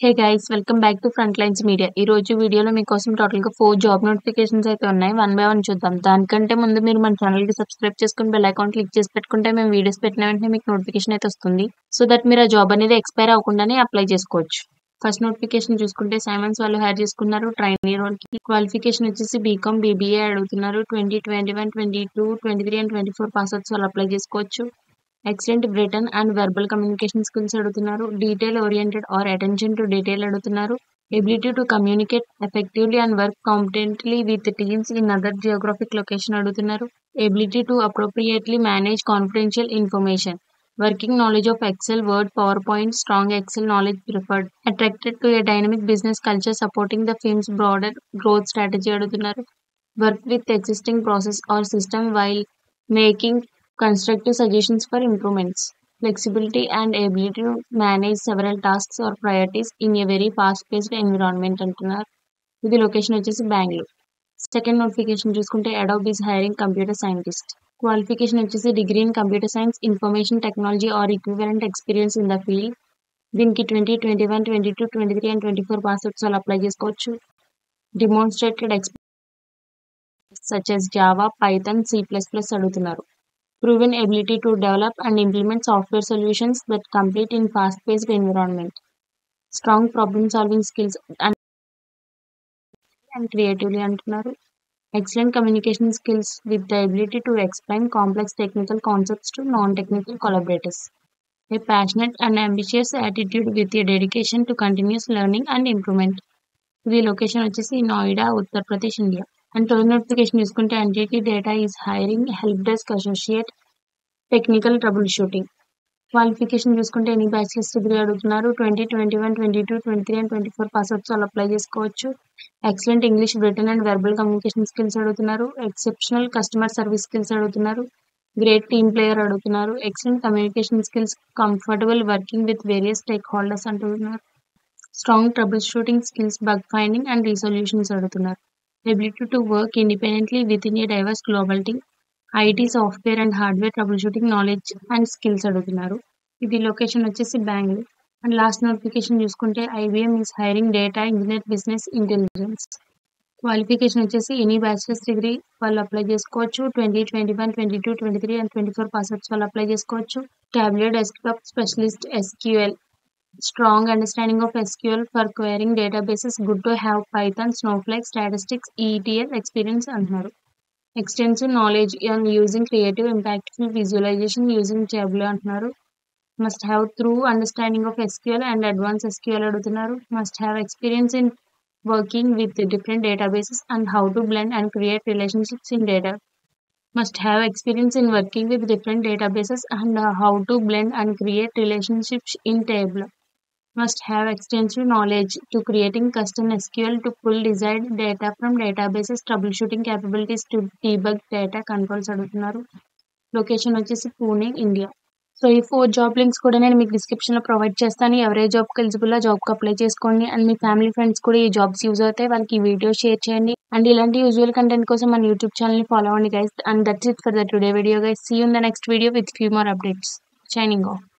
Hey guys welcome back to front lines media. ఈ రోజు వీడియోలో మీకోసం టోటల్గా 4 జాబ్ నోటిఫికేషన్స్ అయితే ఉన్నాయి. వన్ బై వన్ చూద్దాం. దానికంటే ముందు మీరు మన ఛానల్కి సబ్స్క్రైబ్ చేసుకుని బెల్ ఐకాన్ క్లిక్ చేసి పెట్టుకుంటే మేము వీడియోస్ పెట్టిన వెంటనే మీకు నోటిఫికేషన్ అయితే వస్తుంది. సో దట్ మీరు ఆ జాబ్ అనేది ఎక్స్పైర్ అవ్వకుండానే అప్లై చేసుకోవచ్చు. ఫస్ట్ నోటిఫికేషన్ చూసుకుంటే సైమన్స్ వాళ్ళు హైర్ చేసుకున్నారు ట్రైనీ రోల్కి. క్వాలిఫికేషన్ వచ్చేసి బీకామ్ బీబీఏ అడుగుతున్నారు. 2021, 22, 23 అండ్ 24 పాస్అవుట్స్ వాళ్ళు అప్లై చేసుకోవచ్చు. Excellent written and verbal communication skills అడుగుతున్నారు. Detail oriented or attention to detail అడుగుతున్నారు. Ability to communicate effectively and work competently with teams in other geographic location అడుగుతున్నారు. Ability to appropriately manage confidential information. Working knowledge of Excel, Word, PowerPoint, strong XL knowledge preferred. Attracted to a dynamic business culture supporting the firms broader growth strategy అడుగుతున్నారు. Work with existing process or system while making constructive suggestions for improvements. Flexibility and ability to manage several tasks or priorities in a very fast-paced environment అంటున్నారు. ఇది location వచ్చేసి Bengaluru. Second notification చూసుకుంటే Adobe is hiring computer scientist. Qualification వచ్చేసి degree in computer science, information technology or equivalent experience in the field. దీనికి 2021, 22, 23 and 24 passouts వాళ్ళు apply చేసుకోవచ్చు. Demonstrated experience such as Java, Python, C++ అడుగుతున్నారు. Proven ability to develop and implement software solutions that compete in fast-paced environment. Strong problem-solving skills and creatively అంటున్నారు. Excellent communication skills with the ability to explain complex technical concepts to non-technical collaborators. A passionate and ambitious attitude with a dedication to continuous learning and improvement. ఇది location వచ్చేసి Noida, Uttar Pradesh, India. And third notification చూసుకుంటే NTT data is hiring help desk associate technical troubleshooting. Qualification చూసుకుంటే any bachelors degree అడుగుతున్నారు. 2021, 22, 23 and 24 passouts వాళ్ళు apply చేసుకోవచ్చు. Excellent English, written and verbal communication skills అడుగుతున్నారు. Exceptional customer service skills అడుగుతున్నారు. Great team player అడుగుతున్నారు. Excellent communication skills, comfortable working with various stakeholders అంటున్నారు. Strong troubleshooting skills, bug finding and రిసొల్యూషన్స్ అడుగుతున్నారు. Ability to work independently with in a divorce global team. IT, software and hardware trouble shooting knowledge and skills అడుగుతున్నారు. ఇది location వచ్చేసి Bengaluru. And last notification చూసుకుంటే IBM is hiring data engineer business intelligence. Qualification వచ్చేసి any bachelors degree వాళ్ళు apply చేసుకోవచ్చు. 2021, 22, 23 and 24 passouts వాళ్ళు apply చేసుకోవచ్చు. Tablet desktop specialist SQL. Strong understanding of SQL for querying databases. Good to have Python, Snowflake, statistics, ETL experience అంటున్నారు. Extensive knowledge on using creative, impactful visualization using Tableau అంటున్నారు. Must have through understanding of SQL and advanced SQL అడుగుతున్నారు. Must have experience in working with different databases and how to blend and create relationships in data. Must have experience in working with different databases and how to blend and create relationships in Tableau. Must have extensive knowledge to creating custom SQL to pull desired data from databases, troubleshooting capabilities to debug data controls అడుగుతున్నారు. Location వచ్చేసి Pune, India. So ఈ 4 job links కూడా నేను మీకు డిస్క్రిప్షన్లో provide చేస్తాను. ఎవరే జాబ్కి ఎలిజిబుల్ ఆ జాబ్కి అప్లై చేసుకోండి. అండ్ మీ ఫ్యామిలీ ఫ్రెండ్స్ కూడా ఈ జాబ్స్ యూజ్ అవుతాయి, వాళ్ళకి ఈ వీడియో షేర్ చేయండి. అండ్ ఇలాంటి యూజువల్ కంటెంట్ కోసం మన యూట్యూబ్ ఛానల్ని ఫాలో అవ్వండి guys. And that's it for the today video guys. See you in the next video with few more updates. Signing of.